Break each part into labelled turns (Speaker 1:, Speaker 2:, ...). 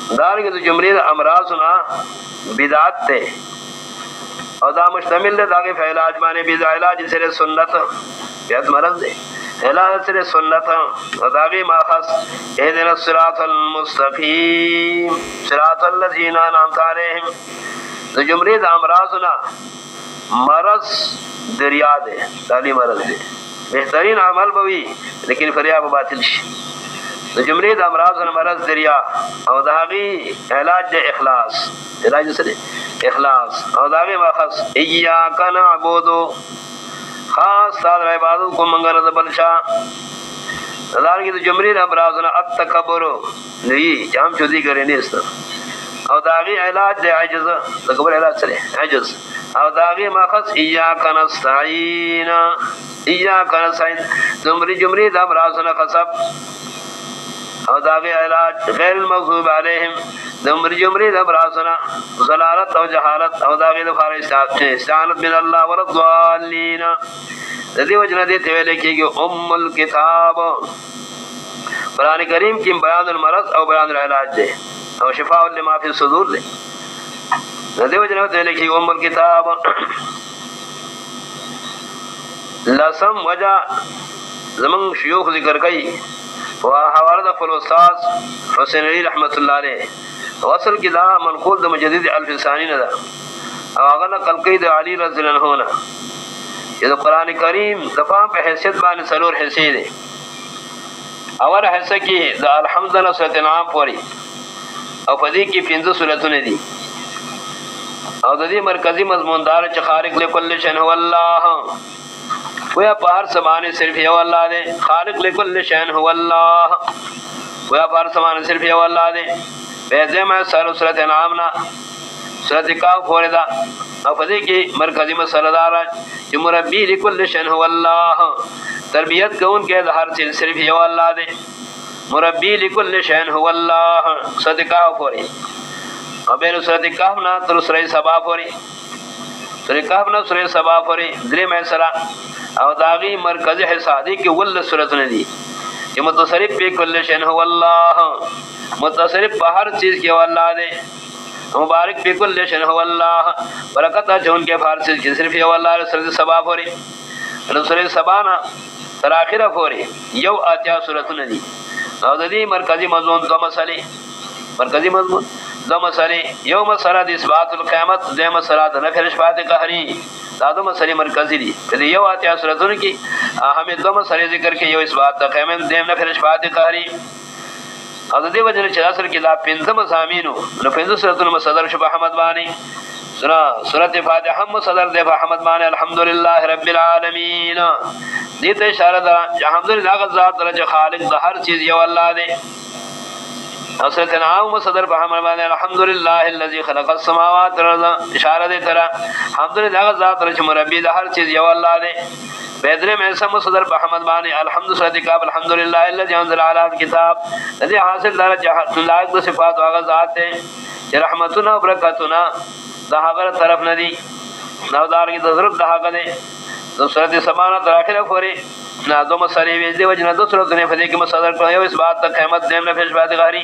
Speaker 1: दार के जुमरे अमराज़ना बिदात थे और दा मुश्तमिल है दागे फैलाज माने बिदा इलाज सिरे सुन्नत बेहद मरज़ है इलाज सिरे सुन्नत और दागे माखस एहदिना सिरातल मुस्तकीम सिरातल लज़ीना अनअमता अलैहिम। तो जुमरे अमराज़ना मरज़ दरिया दे ताली मरज़ दे बेहतरीन अमल बवी लेकिन फरियाब बातिल तो जुमरे अमराज़ मरज़ दरिया और दागी इलाज इखलास इलाज से इखलास और दागे मखस इय्याका नअबुदु खास सादर इबादत को मंगल बलशा दागी तो जुमरे अमराज़ अतकब्बुर नहीं जाम चुदी करे नहीं इस और दागी इलाज अजज़ तकब्बुर इलाज से अजज़ और दागी मखस इय्याका नस्तईन इय्याका नस्तईन जुमरे अमराज़ खसब और दागे इलाज गैर मग़ज़ूब अलैहिम जुमरे अमराज़ना ज़लालत और जहालत और दागे दफार इस्तानत मिन अल्लाह वलद्दालीन यदि वजह देते हुए लिखिए उम्मुल किताब कुरान करीम की बयानुल मरज़ और बयानुल इलाज दे और शिफाउल लिमा फी सुदूर दे यदि वजह देते हुए लिखिए उम्मुल किताब लसम वजह ज़मन शयूख ज़िक्र कई हवाला फलवसास हुसैन अली रहमतुल्लाह अलैह असल की दा मनकूल द मुजद्दिद अल्फसानी नदा अगला कलकई द अली रज़ियल्लाहु अन्हु ये तो कुरान करीम दफा पे हैसियत बान सलोर हैसियत है अवर हैसियत की द अल्हम्दुलिल्लाह सूरत नाम पढ़ी और फजी की 5 सूरतों ने दी और ददी मरकजी मजमूनदार च खालिक लिकुल्ल शैइन हुवा अल्लाह वह पार समाने सिर्फ ये अल्लाह दे खालिक लिकुल्ल शैइन हुवा अल्लाह वह पार समाने सिर्फ ये अल्लाह दे वैसे मैं सूरत नाम ना सूरत काफ फोरदा और फजी की मरकजी मसलदार जो मुरब्बी लिकुल्ल शैइन हुवा अल्लाह तरबियत कौन के हर चीज सिर्फ ये अल्लाह दे मुरब्बी लिकुल्ल शैइन हुवा अल्लाह सूरत काफ फोरी और बेर सूरत काफ ना तो सूरत सबा फोरी सूरत काफ ना सूरत सबा फोरी द्रे में सरा और दागी मरकज़ है सादी की वल्ल सूरत ने दी कि मुतसरिफ पे कुल्ल शैइन हुवा अल्लाह मुतसरिफ पर हर चीज़ के अल्लाह दे मुबारक पे कुल्ल शैइन हुवा अल्लाह बरकत है उनके फारसी की सिर्फ ये अल्लाह सूरत सबा फोरी सूरत सबा ना तराखिर फोरी यौ आत्या सूरत ने दी और ददी मरकज़ी मजमून दो मसले मरकज़ी मजमून दो मसले यौ मसला इस्बातुल क़यामत दे मसला नफिल शफ़ाअत कहरी दादो मसले मरकज़ी दी कभी यो आते हैं सूरतों की हमें दो मसले जिक्र के यो इस बात तक हमें देम नफिल शफ़ाअत कहरी और दे वजह चलासर की ला पिंजम ज़ामीनो न पिंजम सूरतों में सदर शुभ अहमद बानी सुना सूरत फातिहा हम सदर दे अहमद बानी अल्हम्दुलिल्लाह रब्बिल आलमीन दीते इशारा दा अल्हम्दुलिल्लाह का ज़ात दर जो खालिक दा हर चीज़ यो अल्लाह दे सूरत नाम सदर अहमद बानी अल्हम्दुलिल्लाह अल्लज़ी खलक़स समावाति वल अर्ज़ इशारा दे तरह अल्हम्दुलिल्लाह ज़ात रच मुरब्बी दा हर चीज़ यो अल्लाह दे बेदरे में सम सदर अहमद बानी अल्हम्दुलिल्लाह अल्हम्दुलिल्लाह अल्लज़ी अंज़ला अला किताब लज़ी हासिल दर जहात लायक द सिफात वागा ज़ात है कि रहमतुना व बरकतुना दहागर तरफ नदी नवदार की तजरुब दहागा दे तो सूरत समाना तराखिर फोरे ना दो मसले वे दे वजना दो सूरत ने फदे के मसदर को इस बात तक अहमद देम ने फिर बात गारी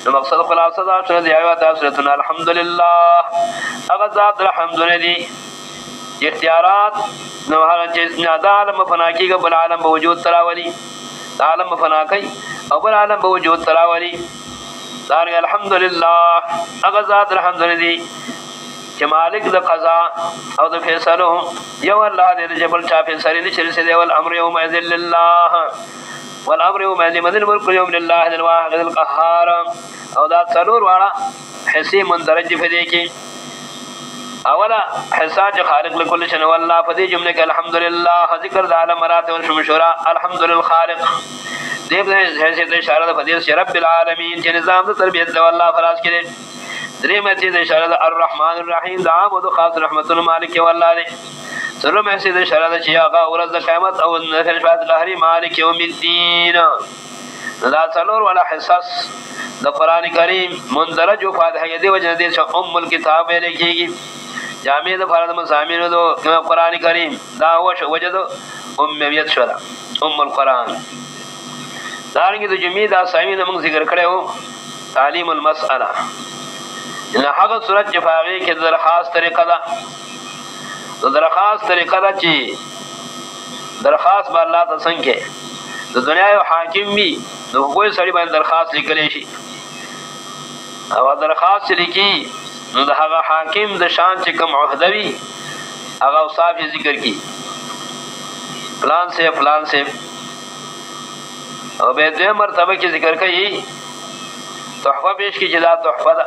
Speaker 1: तो मकसद खुलासा दा सूरत आया था सूरत अल्हम्दुलिल्लाह अगर ज़ात रहमतुन दी इख्तियारात नहर चीज ना आलम फनाकी का बल आलम वजूद तरावली आलम फनाकी और बल आलम वजूद तरावली दार अल्हम्दुलिल्लाह अगर ज़ात रहमतुन दी कि मालिक द क़ज़ा और द फैसलो यो अल्लाह दे जबल चा फैसले निशर से देवल अम्र यौम इज़िन लिल्लाह वल अम्र यौम इज़िन मदिन मुल्क यौम लिल्लाह दिल वाहिदिल क़हार और दा सलूर वाला हिस्से मुंदरज फदे के अवला हिस्सा जो खालिक लिकुल शैइन हुवा अल्लाह फदे जुमले के अल्हम्दुलिल्लाह जिक्र द आलम मरातिब व शुरा अल्हम्दुलिल्लाह खालिक देव ने जैसे तो इशारा द फदे रब्बिल आलमीन के निजाम द तरबियत द अल्लाह फराज के दरे में चीज़ इशारा अर्रहमान अर्रहीम दाम वो तो खास रहमतुल मालिक वल्लाह ने सरो में से इशारा चियागा और द क़यामत और नफिल शफ़ाअत कहरी मालिक यौमिद्दीन ला सलोर वाला हिस्सास द कुरान करीम मुंदरज फातिहा ये दे वजह दे उम्मुल किताब में लिखीगी जामिया द फरद मज़ामीन दो कुरान करीम दा वजह दो उम्मियत शरा उम्मुल कुरान दारंगे तो जमीद आसामी ने मंग जिक्र करे हो تعلیم المسألہ ان هغه صورت چې فاغي کې درخواست طریقه ده د درخواست طریقه ده چې درخواست به الله ته څنګه د دنیا یو حاکم وي نو کوئی سړي باندې درخواست لیکلی شي او درخواست لیکي نو د هغه حاکم د شان چې کوم عہده وي هغه اوصاف یې ذکر کی فلان سے او به دې مرتبه کې ذکر کوي تحفه پیش کی چې دا تحفه ده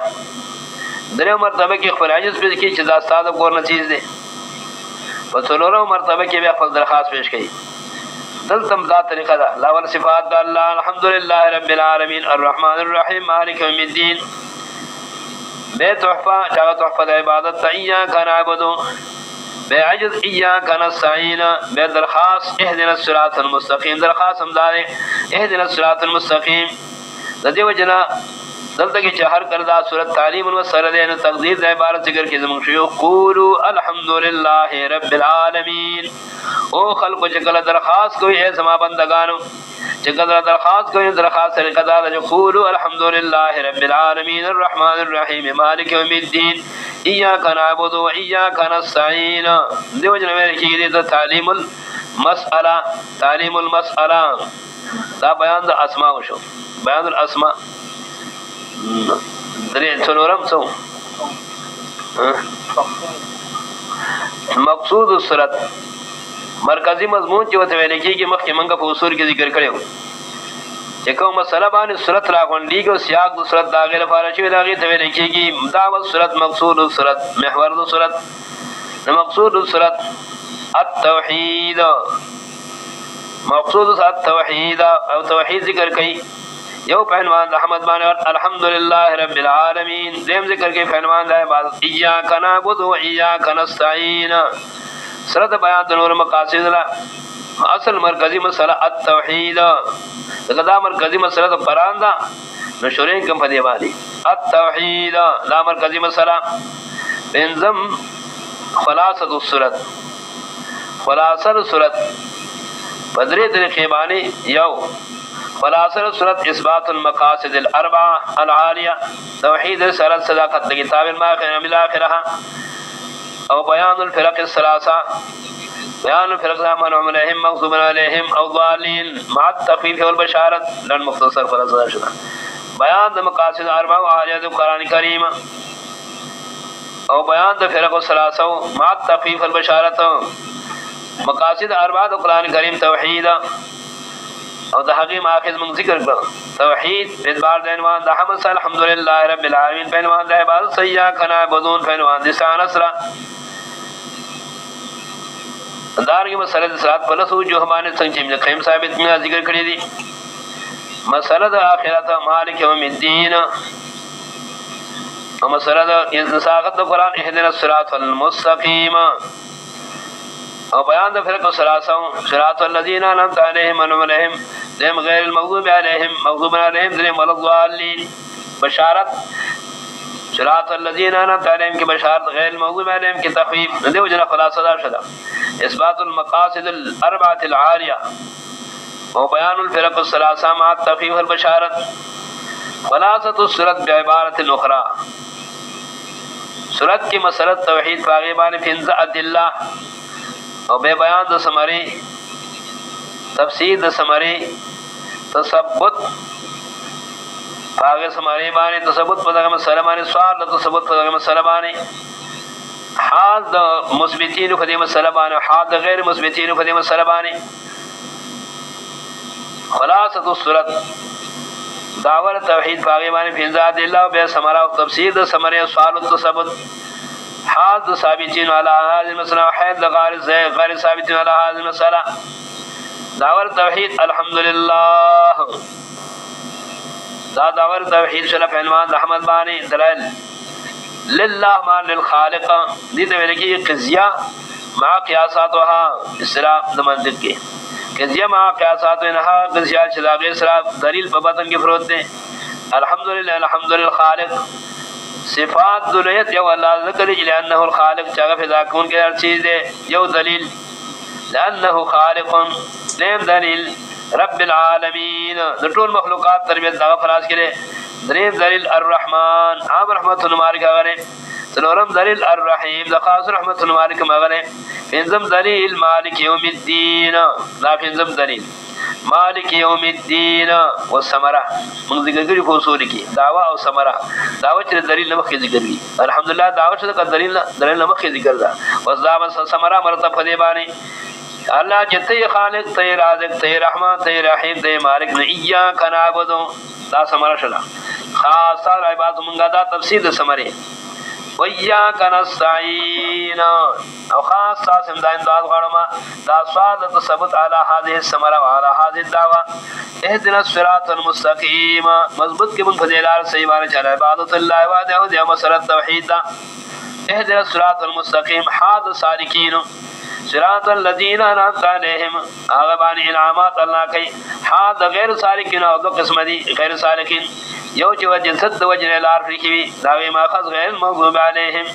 Speaker 1: درې مرتبه کې خپل عجز پیش کی چې دا ستاسو کور نه چیز ده په څلورو مرتبه کې بیا خپل درخواست پیش کوي دلته دا طریقه ده لاول صفات د الله الحمدلله رب العالمین الرحمن الرحیم مالک یوم الدین به تحفه هغه تحفه د عبادت ایاک نعبد به عجز ایاک نستعین به درخواست اهدنا الصراط المستقیم درخواست هم دار اهدنا الصراط المستقیم د دې وجنا دلته کې چې هر کردا صورت تعلیم و سره د تقدیر د عبارت ذکر کې زموږ شیو قولوا الحمدلله رب العالمین او خلق چې کله درخواست کوي ای زما بندگانو چې کله درخواست کوي درخواست طریقه دا ده قولوا الحمدلله رب العالمین الرحمن الرحیم مالک یوم الدین ایاک نعبد و ایاک نستعین دیو جن مې کې دې تعلیم المسأله دا بیان د اسماء شو بیان الاسماء درې څلورم څو مقصود الصورت مرکزی مضمون چې وته ویل کېږي مخکې موږ په اصول کې ذکر کړو چې کوم مسله باندې صورت راغونډيږي او سیاق د صورت دا غیر لپاره چې دا غي ته ویل کېږي دا صورت مقصود الصورت محور د صورت مقصود الصورت التوحید مقصود التوحید او توحید ذکر کوي یو پهلوان احمد باندې الحمدلله رب العالمین دیم ذکر کوي پهلوان د عبادت ایاک نعبد و ایاک نستعین سره د بیان د نور مقاصد لا اصل مرکزی مسله التوحید دا مرکزی مسله د قران دا نشورین کوم په دی باندې التوحید دا مرکزی مسله بنظم خلاصه الصورت خلاصه الصورت بدرې طریقې باندې یو خلاصه الصورت اثبات المقاصد الاربعه العالیه توحید الصلاه صداقت کتاب الماخر من الاخره او بیان الفرق الثلاثه بیان الفرق من عملهم مغضوب عليهم او ضالين مع التخفيف والبشاره لن مختصر خلاصه شده بیان د مقاصد اربعه عالیه د قران کریم او بیان د فرق الثلاثه مع التخفيف والبشاره مقاصد اربعه د قران کریم توحید او د حقیم اخذ من ذکر کړه توحید په بار د عنوان د حمد الحمدلله رب العالمین په عنوان د عبادت سیا کنا بدون په عنوان د سان اسرا دارنګه مسله د صلات په لسو جو باندې څنګه چې قیم ثابت نه ذکر کړی دي مسله د اخرت مالک یوم الدین او مسله د انساقت د قران اهدنا الصراط المستقیم او بیان د فرق الثلاثه صراط الذين انعمت عليهم انهم لهم غير المغضوب عليهم مغضوب عليهم ولا الضالين بشارت صراط الذين انعمت عليهم کی بشارت غیر المغضوب عليهم کی تخفیف دې وجنه خلاصه دا شدا اثبات المقاصد الاربعه العاليه او بیان الفرق الثلاثه مع التخفيف والبشارت خلاصه الصورت بعباره اخرى صورت کی مسئلہ توحید باغی باندې فنز ادله او به بیان د سمری تفسیر د سمری تثبت هغه سمری باندې تثبت په دغه مسله باندې سوال د تثبت په دغه مسله باندې حال د مثبتین په دې مسله باندې حال د غیر مثبتین په دې مسله باندې خلاصه الصورت داور توحید باغی باندې فنزاد الله او به سمرا او تفسیر د سمری سوال د تثبت حال د ثابتین علی هذه المساله حال غیر ثابتین علی هذه المساله داور توحید الحمدلله دا داور توحید شرف عنوان رحمت بانی دلائل لله ما للخالق دې ته ویل کېږي قضیه مع قیاساتها اصطلاح د منطق کې قضیه مع قیاساتها قضیه چې دا غیر سره دلیل په باطن کې پروت دی الحمدلله الحمدلله خالق صفات ذلیت یو الله ذکر لانه الخالق چاغه فضا کون کې هر چیز دی یو دلیل لانه خالق دیم دلیل رب العالمین د ټول مخلوقات تربیت دا فراز کړي دریم دلیل الرحمن عام رحمت المالک غره سلورم دلیل الرحیم د خاص رحمت المالک مغره پنځم دلیل مالک یوم الدین دا پنځم دلیل مالک یوم الدین والثمره موږ ذکر کړی په اصول کې دعوا او ثمره دعوا چې دلیل نه مخکې ذکر وی الحمدلله دعوا چې دلیل نه مخکې ذکر ده وذاب ثمره مرته په دې باندې الله چې ته خالق ته رازق ته رحمان ته رحیم ته مالک نه ایاک نعبدو دا ثمره شله خاصه عبادت مونږه دا تفسیر د ثمره وَإِيَّاكَ نَسْتَعِينُ او خاص تاسم دا امداد غړما دا سوال ثبت على هذه الثمره وعلى هذه الدعوه اهدنا الصراط المستقيم مضبوط کې مونږ په دې لار صحیح باندې چل عبادت الله وحده دی مسله توحید دا اهدنا الصراط المستقيم حاض سالکین صراط الذين انعمت عليهم هغه باندې انعامات الله کوي حاض غیر سالکین او دو قسم دي غیر سالکین یو چې وجه صد وجه لار فریوي دا وی ماخذ غیر مغضوب علیهم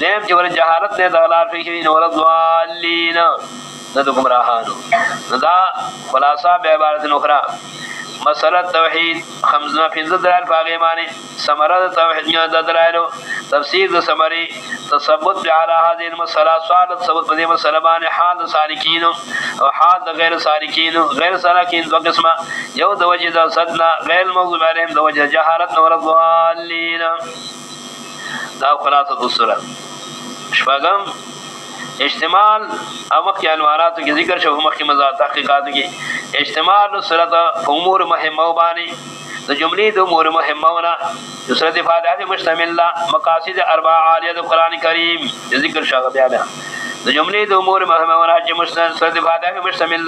Speaker 1: دیم چې ور جهالت نه د لار فریوي نو ضالین د گمراهانو دا خلاصہ به عبارت اخرى مسألة توحید خمسه فنځه دلایل باغی معنی ثمره توحید نه د دلایل تفسیر د ثمری تثبت على هذه المسألة سوال ثبت په دې مسأله باندې حال سالکین او حال غیر سالکین غیر سالکین دو قسمه یو د وجه د صدنا غیر مغضوب علیهم د وجه جهالت نور ضالین دا خلاصه د سوره شپږم اجتمال او مخی عنوانات کی ذکر شو مخی مزاد تحقیقات کی اجتمال صورت امور مهمه بانی د جملې د امور مهمه جو صورت فاتحه مشتمل مقاصد اربع عالیه د قران کریم ذکر شغه بیا د جملې د امور مهمه چې مشتمل صورت فاتحه مشتمل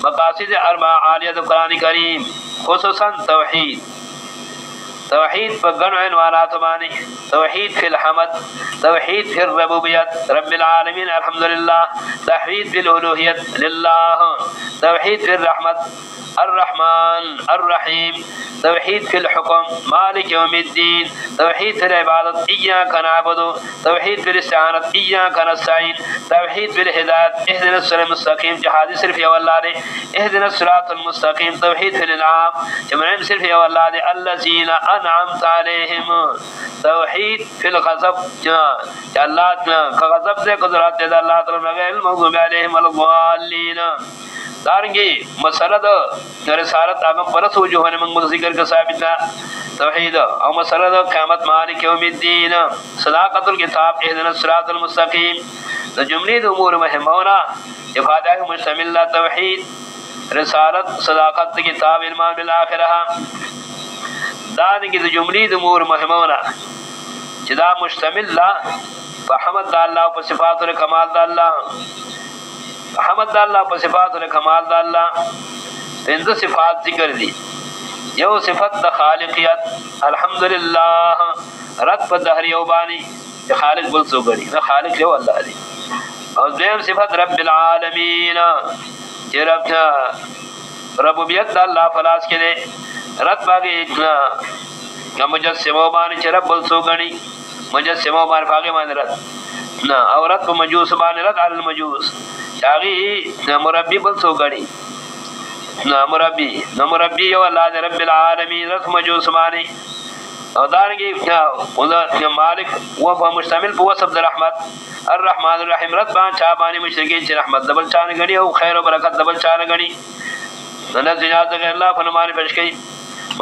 Speaker 1: مقاصد اربع عالیه د قران کریم خصوصا توحید توحید په ګڼو عنوانات باندې توحید فی الحمد توحید فی الربوبیت رب العالمین الحمدلله توحید فی الالوهیت لله توحید فی الرحمت الرحمن الرحیم توحید فی الحكم مالک یوم الدین توحید فی العبادت ایاک نعبد توحید فی الاستعانت ایاک نستعین توحید فی الهدایت اهدنا الصراط المستقیم جهاد صرف یا الله دے اهدنا الصراط المستقیم توحید فی الانعام جمعین صرف یا الله دے الذین انعمت علیہم توحید فی الغضب اللہ کا غضب سے قدرت دے اللہ تعالی غیر المغضوب علیہم ولا الضالین دارنگی مسئلہ دا رسالت آگم پرس وجوہنے منگ ذکر کا ثابت توحید او مسئلہ دا قیامت مالک یوم الدین صداقت الکتاب اہدنا الصراط المستقیم دا جملی دا امور مہمونا افادہ مشتمل توحید رسالت صداقت کتاب علمان بالآخرہ دارنگی دا جملی دا امور مہمونا جدا مشتمل فحمد دا اللہ و صفات الکمال دا اللہ حمد اللہ پر صفات و کمال دا اللہ پنځه صفات ذکر دی یو صفت د خالقیت الحمدللہ رد په دهریو باندې چې خالق بل څوک دی نه خالق یو الله دی او دویم صفت رب العالمین چې ربوبیت د الله فلاس کې دی رد باندې مجسمو باندې چې رب بل څوک دی مجسمو باندې باغی باندې رد نه او رد په مجوس باندې رد علی المجوس شاغي مربی بل سو غړي مربی یو الله دې رب العالمین رب مجوس مانی او دارنګي مالک و مشتمل په وصف د رحمت الرحمن الرحیم رب باندې چا باندې مشرکین چې رحمت دبل چان غړي او خیر او برکت دبل چان غړي نه زیات غیر الله په نوم پېښ کړي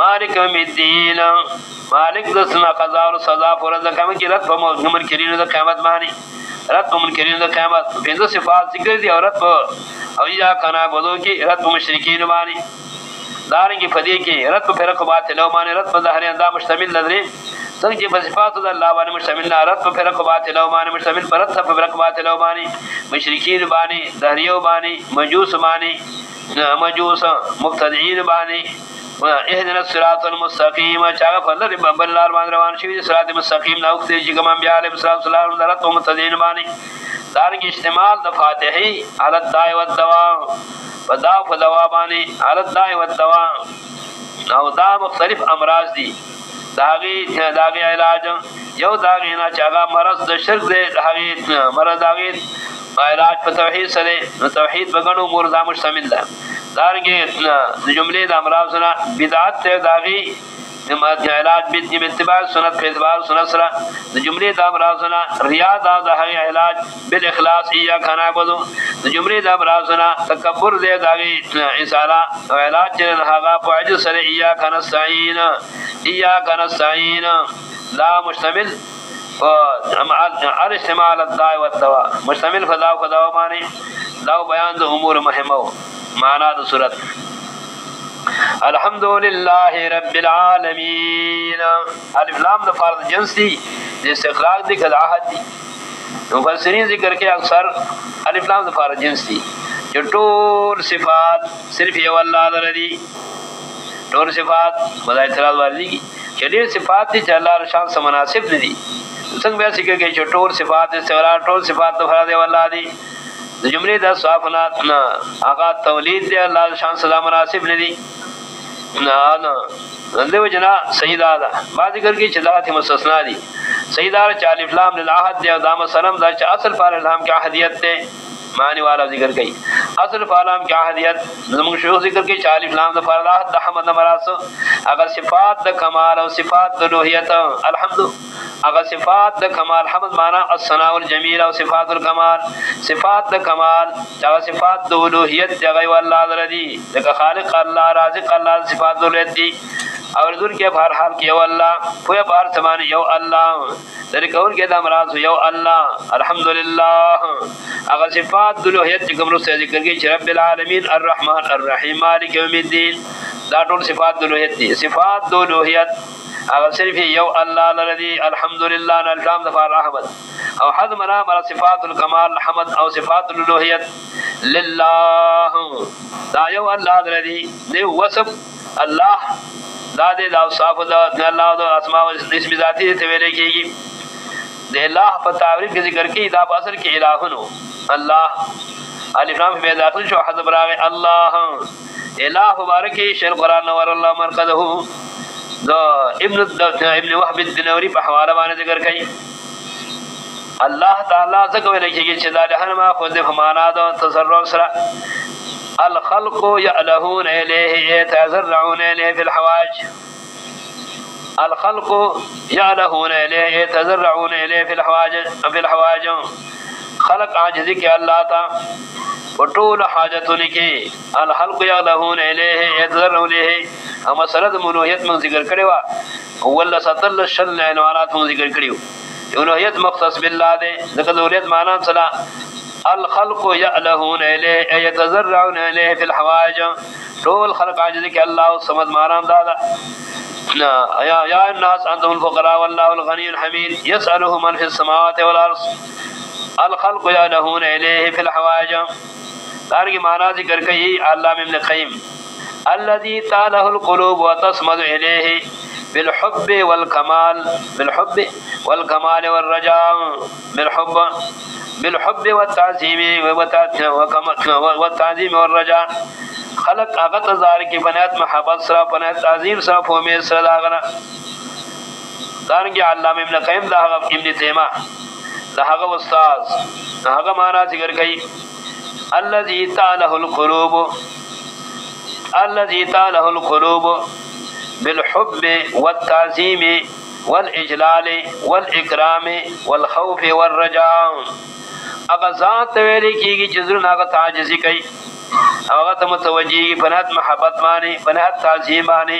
Speaker 1: مالک یوم الدین مالک د سنا قضا او سزا پر ځکه چې رب په عمر کریم د قیامت باندې رد په منکرین د قیامت پنځه صفات ذکر دي او رد په او یا کنا بودو کې رد په مشرکین باندې دارنګه فدی کې رد په فرق باطل او باندې رد په ظاهر اندام مشتمل لري څنګه چې په صفات د الله باندې مشتمل نه رد په فرق باطل او باندې مشتمل پر رد په فرق باطل او باندې مشرکین باندې دهریو باندې مجوس باندې مجوس مبتدعين باندې اهدنا الصراط المستقيم چاغه فلر بل لار باندې روان شي صراط مستقيم نو چې کوم انبیاء علیهم السلام درت او متدین باندې دارنګ استعمال د فاتحه علی الداء والدواء فدا فدوا باندې علی الداء والدواء او دا مختلف امراض دي داغي علاج یو داغي نه چاغه مرض د شرک دی داغي مرض داغي علاج په توحید سره توحید بغنو مرزا مشتمل ده دارنګه د جملې د امراض سره بدعت ته داغي علاج باتباع سنت في اتباع سنت سرا جمله دا برازنا ریا دا علاج بالاخلاص اياک نعبد جمله دا برازنا تکبر دے داغي اشارہ علاج هغه فعج سر اياک نستعين لا مشتمل على استعمال الدواء والدواء مشتمل فداء معنی داو بیان د امور مهمه معنا د صورت الحمد لله رب العالمين الف لام د فرض جنس دي د استخراج دي کله عهد دي مفسرین ذکر کې اکثر الف لام د فرض جنس دي چې ټول صفات صرف یو الله لري ټول صفات خدای تعالی ورلي چې ډېر صفات دي چې الله شان سره مناسب دي څنګه به ذکر کې چې ټول صفات استغراق ټول صفات د فرض الله دي د جمله د صافنات نه هغه تولید دی الله شان سره مناسب ندي نه دغه جنا سیدا دا ما ذکر کې چې ذات مستثنا دي سیدا چې الف لام للعهد دی او دام سلام دا چې اصل فعل الهام کې احدیت ته معنی والا ذکر کړي اصل فعلام کې احدیت زموږ شیخ ذکر کې چې الف لام د فرض د حمد مراسو اگر صفات د کمال او صفات د الوهیت الحمد اگر صفات د کمال حمد معنا الثناء الجمیل او صفات الکمال صفات د کمال او صفات د الوهیت دغه والله الذي دغه خالق الله رازق الله صفات الوهیت دي اور ذل کې بهر حال کې یو الله په بهر سمان یو الله در کون کې د امراض یو الله الحمدلله اگر صفات د الوهیت کوم رسې ذکر کې چې رب العالمین الرحمن الرحیم مالک یوم الدین دا ټول صفات د الوهیت دي صفات د الوهیت اگر صرف یو الله الذي الحمدلله الحمد لله احمد او حد منا بر صفات الكمال حمد او صفات الالوهیت لله دا یو الله الذي دی وصف الله دا دې دا اوصاف د الله د اسماء او اسم ذاتی ته ویل کېږي د الله په تعریف کې ذکر کې دا په اصل کې الہونو الله الف لام به داخل شو حذف راغی الله الہ مبارک شیخ قران نور الله مرقده دا ابن وهب الدنوري په حواله باندې ذکر کوي الله تعالی څنګه ویل کېږي چې دا د ما خو د معنا د تصرف سره الخلق يألهون إليه يتزرعون إليه في الحواج الخلق يألهون إليه يتزرعون إليه في الحواج خلق عاجزی کې الله تا وطول حاجتونه کې الخلق يألهون إليه يتزرعون إليه اما سره د ملوحیت من ذکر کړي وا ولا ستل شل عنوانات من ذکر کړیو ملوحیت مختص بالله ده ذکر ملوحیت معنا صلا الخلق يألهون إليه يتزرعون إليه في الحواج طول خلق عاجزی کې الله الصمد معنا دادا يا الناس انتم الفقراء والله الغني الحميد يسأله من في السماوات والارض الخلق يألهون إليه في الحواج دارنګه معنا ذکر کوي علامه ابن قیم الذي تاله القلوب وتصمد إليه بالحب والكمال والرجاء بالحب والتعظيم والرجاء خلق هغه تزار کې بنات محبت سره بنات تعظیم سره په امید سره داغنه دارنګه علامه ابن قیم دا ابن تیمه دا هغه استاد هغه معنا ذکر کوي الذي تاله القلوب بالحب والتعظيم والإجلال والإكرام والخوف والرجاء اغا ذات ویلی کیږي چې زړه هغه تعجزي کوي هغه ته متوجي بنات محبت باندې بنات تعظیم باندې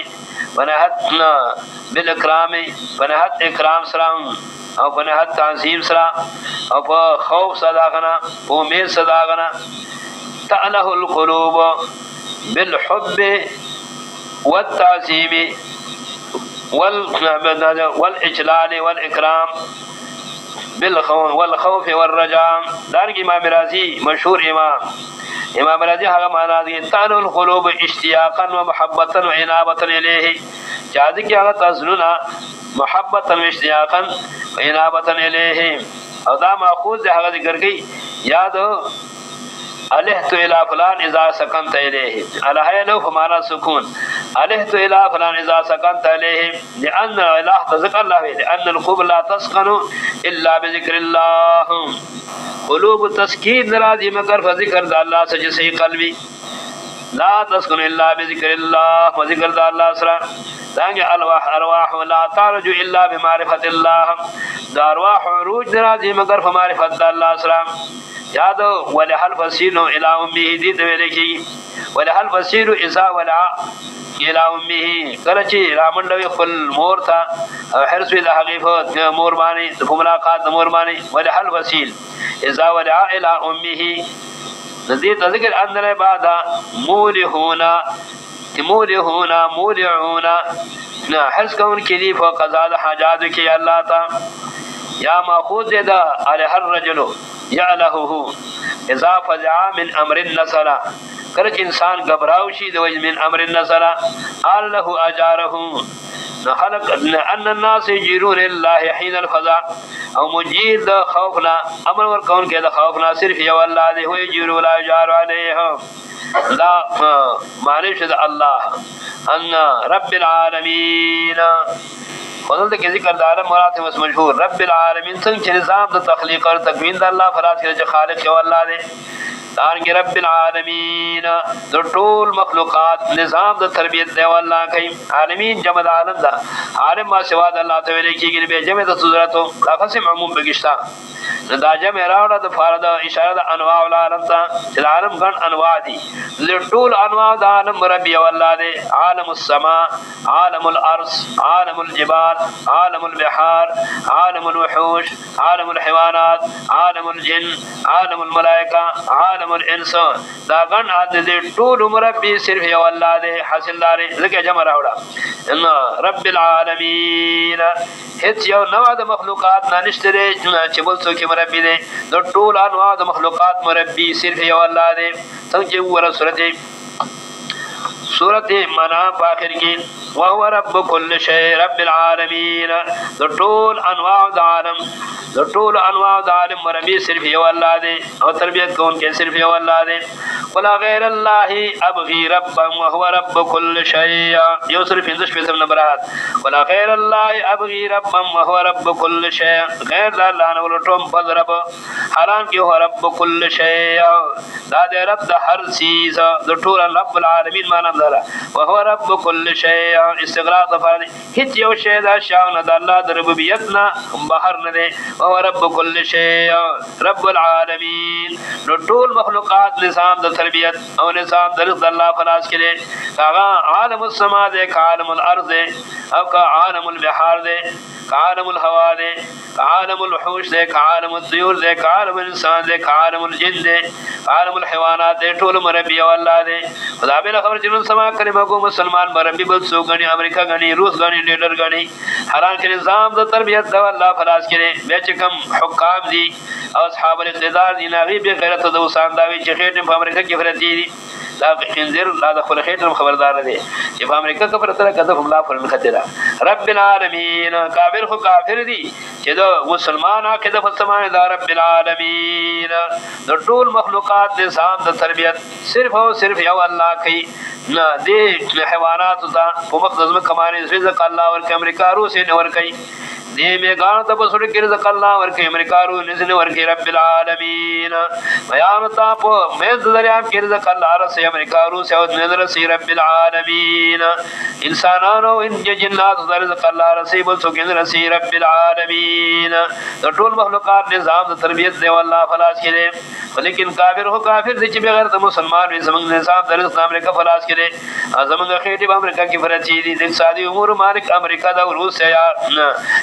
Speaker 1: بنات بالاکرام بنات اکرام سره او بنات تعظیم سره او په خوف صداغنا په امید صداغنا تأله القلوب بالحب والتعظيم والإجلال والإكرام والخوف والرجاء دارنګ امام رازی مشهور امام رازی هغه معنا دي تأله القلوب اشتياقا ومحبة وعنابة إليه چاځي کې هغه تزلنا محبة واشتياقا وعنابة إليه او دا ماخوذ هغه ذکر کوي یاد الہت الى فلان اذا سکنت الیہ الہ لو فمانا سکون الہت الى فلان اذا سکنت الیہ لان الہ تذکر اللہ لان القلوب لا تسکن الا بذکر اللہ قلوب تسکین نرازی مگر فذکر اللہ سجسی قلبی لا تسكن الا بذكر الله وذكر الله سره دانګ ارواح لا ترج الا بمعرفه الله دا ارواح عروج راځي مگر په معرفت الله سره یاد ولحل فسيل الى امه دي ویلکی ولحل فسيل اذا ولع الى امه کرچی رامندوی خپل مور تا حرس الى حقیقت مور باندې په ملاقات مور باندې ولحل فسيل اذا ولع الى امه نزيد ذکر ان العباد مولعون حرس کون کی دی فقضاء حاجات کی اللہ تا یا ماخوذ دا علیہ الرجل یعلهه اذا فزع من امر النصر کرچ انسان گھبراوشی دو من امر النصر الله اجاره خلق ان الناس يجيرون الله حين الفزع او مجید خوفنا امر ور کون کے خوفنا صرف یو اللہ دے ہوئے جیر ولا جار علیہ لا معرفت اللہ ان رب العالمین فضل کے ذکر دار مراتب اس مشہور رب العالمین سنگ نظام د تخلیق اور تکوین د اللہ فراز کے خالق یو اللہ دے دان کے رب العالمین د ټول مخلوقات نظام د تربیت دی والله کوي عالمین جمع عالم دا عالم ما سوا د الله تعالی کیږي به جمع د صورتو قسم عموم بگشتا دا جمع راوړه د فرض اشاره د انواع العالم ته چې عالم ګڼ انواع دي د ټول انواع د عالم رب والله دی عالم السماء عالم الارض عالم الجبال عالم البحار عالم الوحوش عالم الحيوانات عالم الجن عالم الملائکه عالم الانسان دا غن عدد طول مربی صرف یو اللہ دے حاصل دارے لکہ جمع راوڑا ان رب العالمین ہیچ یو نوع دا مخلوقات نانشترے چبل سوکی مربی دے دا طول انواع دا مخلوقات مربی صرف یو اللہ دے سنچے ورہ سورت منام پاخر کی وهو رب كل شيء رب العالمين دا طول انواع دا عالم دا طول انواع دا عالم مربی صرف یو اللہ دے اور تربیت کون کے صرف یو اللہ دے قلا غیر اللہ ابغی ربا وهو رب كل شيء یو صرف اندش پیسم نبرات قلا غیر اللہ ابغی ربا وهو رب كل شيء غیر اللہ نولٹوم بل رب حالان کی هو رب كل شيء دا دے رب دا ہر چیز دا طول رب العالمین مانا دارا وهو رب كل شيء استغراق دفار هیچ یو شے دا شاو نا دا اللہ دا ربوبیتنا بحر ندے وهو رب كل شيء رب العالمین نو طول مخلوقات نظام دا تربیت او نظام دا رزق اللہ فلاس کرے کاغا عالم السماء دے کا عالم الارض دے او کا عالم البحار دے کا عالم الہوا دے کا عالم الوحوش دے کا عالم الطیور دے کا عالم الانسان دے کا عالم الجن دے کا عالم الحیوانات دے طول مربی واللہ دے خدا بلا خبر جنون سما کلمہ کو مسلمان مربی بلسو گنی امریکہ گنی روس گنی لیڈر گنی حران کے نظام دا تربیت دا اللہ فلاس کرے بیچکم حکام دی او اصحاب الاقتدار دی ناغیب غیرت دا وسان داوی چی خیٹن پا امریکہ کی فرتی دی لا خنزیر لا دخل خیٹن خبردار دے چی پا امریکہ کا فرطرہ کدف لا فرن خطرہ رب العالمین کافر خو کافر دی چی دا مسلمان آکے دفت سمان دا رب العالمین دا طول مخلوقات نظام دا تربیت صرف او صرف یو اللہ کی دے حیوانات تا پو مقدس میں کمانی رزق اللہ ورکی امریکہ روسی نورکی دے میں گانا تا بسوڑ کی رزق اللہ ورکی امریکہ رو نزن ورکی رب العالمین بیان تا پو میز دریام کی رزق اللہ رسی امریکہ رو سے نظر سی رب العالمین انسانانو ان جنات دا رزق اللہ رسی بلسو کی رسی رب العالمین دا طول مخلوقات نظام دا تربیت دے واللہ فلاس کی دے لیکن کافر ہو کافر دی چی بغیر تا مسلمان بھی زمان نظام دا رزق امریکہ فلاس کی دے زمان خیٹی با امریکہ کی فرچی دی دیکھ سادی امور مالک امریکہ دا روس سے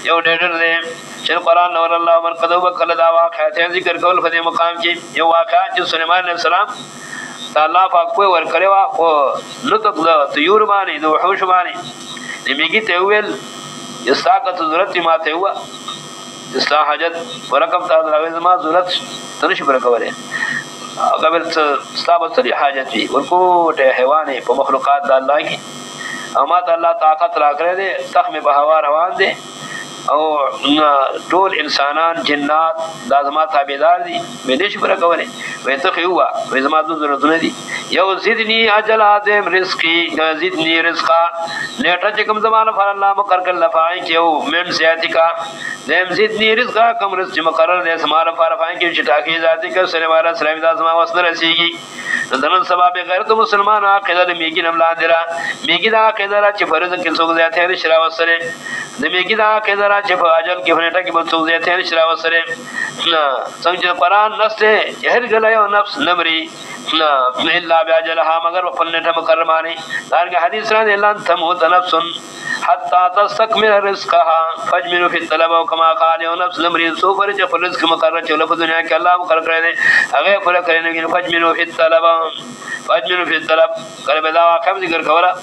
Speaker 1: یو ڈیڈر دے شر قرآن نور اللہ من قدو بکل دا واقعاتیں ذکر کول فدی مقام کی یو واقعات جو سلیمان علیہ السلام تا اللہ پاک کوئی ورکرے وا نطق دا طیور بانی دا وحوش بانی نمیگی تیویل جس طاقت ضرورت ما تیوا جس طا حاجت ورکم تا دراغیز ما ضرورت تنشی برکورے قبل ستابت تری حاجت بھی ورکوٹ حیوانے پا مخلوقات دا اللہ کی اما تا اللہ طاقت را کرے دے تخم بہوا روان دے او ټول انسانان جنات دا زما تابعدار دي مې نشي پر کولای وې ته خو وې زما د ضرورتونه دي یو زدنی اجل ادم رزقي زدنی رزقا नेटा चिकम जमान फर अल्लाह मुकर कर लफाई के मिन सियाती का देम जितनी रिज़्क़ा कम रिज़्क़ मुकर्रर दे समार फर फाई के चिटा की जाती का सने वाला सलाम दा समा वसन रसीगी दनन सबाब गैर तो मुसलमान आखिदा मीगी नमला दिरा मीगी दा आखिदा च फर्ज के सोग जाते हैं शरा वसरे द मीगी दा आखिदा च फाजल के नेटा के सोग जाते हैं शरा वसरे ना समझ कुरान नस्ते जहर गलायो नफ्स नमरी ना इल्ला बिअजलहा मगर वफलने ठम करमानी दार के हदीस रा एलान तमूत नफ्सुन हत्ता तस्तकमिल रिज़्क़हा फजमिनु फी तलब व कमा क़ाल नफ्स नमरी सो पर ज रिज़्क़ मुकर्रर चलो दुनिया के अल्लाह मुकर्रर करे दे अगे फल करे ने फजमिनु फी तलब कर बेदा वाक़ जिक्र कवरा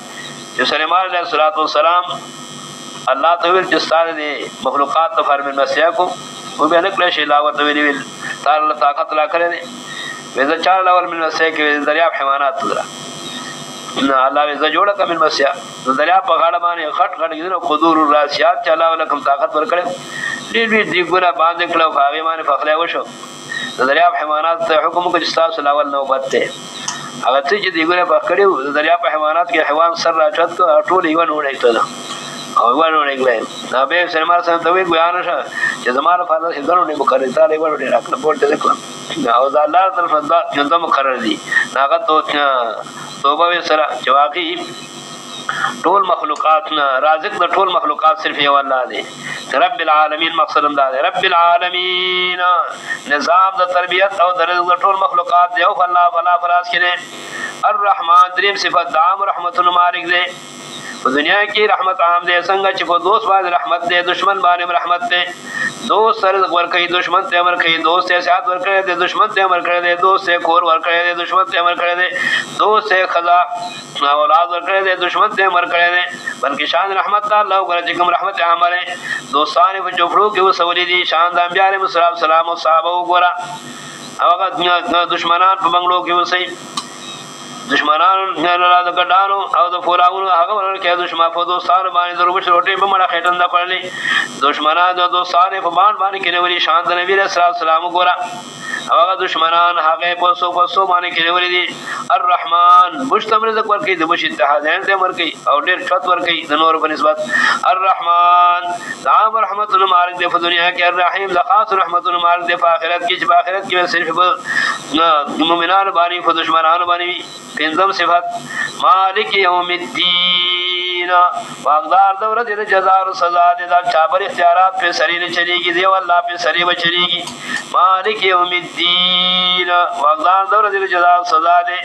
Speaker 1: जो सुलेमान अलैहिस्सलातु वस्सलाम अल्लाह तआला जिस्तान दे मखलूकात फरमान मसिया को वो भी अलग क्लेश लावत विल तार ताकत ला करे वैसे 4 लेवल में मसिया के दरिया हैवानात तुरा ना अल्लाह वैसे जोड़ा का में मसिया तो दरिया पगाड़ माने खट खट गिरो खुदूर रासियात चला वाला कम ताकत वर करे ली दिगुना बांध कलो भावे माने फखले वशो तो दरिया हैवानात हुक्म को जिस्ता सलावल नौबत है अगर तुझे दिगुना पकड़े दरिया हैवानात के हैवान सर राचत को टोल इवन उड़े तो और वन उड़े गए ना बे शर्मा से तो वे बयान है कि हमारा फादर हिंदुओं ने मुकर्रर ताले वन उड़े रखना बोलते देखो और अल्लाह तरफ दा जो मुकर्रर दी नागा तो तौबा वे सरा जवाकी टोल मखलूकात ना राज़िक द टोल मखलूकात सिर्फ ये अल्लाह दे रब्बिल आलमीन मकसद अंदाज रब्बिल आलमीन निजाम द तरबियत और द टोल मखलूकात दे और अल्लाह भला फराज करे अर्रहमान दरीम सिफत दाम रहमतुल मालिक दे दुनिया की रहमत आम दे संग चिको दोस्त बाद रहमत दे दुश्मन बारे में रहमत दे दोस्त सर वर कई दुश्मन ते अमर कई दोस्त से साथ वर करे दे दुश्मन ते अमर करे दे दोस्त से खोर वर करे दे दुश्मन ते अमर करे दे दोस्त से खजा औलाद वर करे दे दुश्मन ते अमर करे दे बल्कि शान रहमत अल्लाह करे जिकम रहमत हमारे दोस्तान वो जोफड़ो के वो सवली दी शान द अंबिया अलैहि सलाम और सहाबा गोरा अवगा दुश्मनान बंगलो के वो सही दुश्मनान नराद गडानो और तो फोराउन हगवर के दुश्मन फो दोस्तान बानी दरबश रोटी पे मड़ा खेटन दा करली दुश्मनान जो दोस्तान फबान बानी के वली शांत नबी अलैहि सलाम गोरा अवगा दुश्मनान हागे पसो माने के वली दी अर्रहमान मुश्तमिल ज़कर की दबश इत्तेहादन ते मर की और डेर छत वर की नूर पर निस्बत अर्रहमान दाम रहमतुल मालिक दे दुनिया के अर्रहीम लखास रहमतुल मालिक दे आखिरत की सिर्फ मुमिनान बानी फो दुश्मनान बानी पिंजम सिफत मालिक यौमिद्दीन वागदार दौलत दे जज़ा और सजा दे दा चाबर इख्तियारात पे सरीर चलेगी देव अल्लाह पे सरी बचेगी मालिक यौमिद्दीन वागदार दौलत दे जज़ा और सजा दे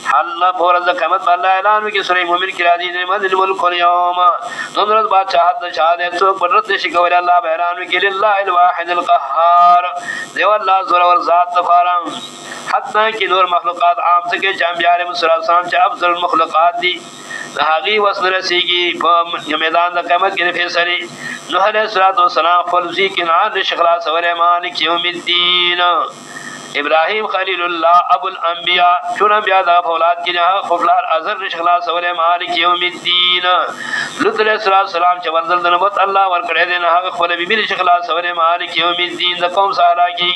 Speaker 1: हल्ला बोरज क़यामत अल्लाह ऐलान की सूरह मोमिन की राजी ने मदिल मुल्क यौम तुमरत बादशाहत शाद है तो बरत शिकवर अल्लाह ऐलान की लिल्लाहिल वाहिदिल क़हार देव अल्लाह ज़ोर और ज़ात तफारम हत्ता कि नूर मखलूकात आम से के जामियार मुसलमान च अफजल मखलूकात दी हागी वसन रसीगी मैदान द क़यामत के फैसले नूह अलैहिस्सलाम फलजी के नाद शिखला सवरे मालिक यौमिद्दीन इब्राहिम खलीलुल्लाह अबुल अंबिया चुन अंबिया दा औलाद की जहां खुफलार अजर शिखला सवरे मालिक यौमिद्दीन लुत अलैहिस्सलाम चवरदल नबत अल्लाह वर करे देना हक फल भी शिखला सवरे मालिक यौमिद्दीन द कौम सारा की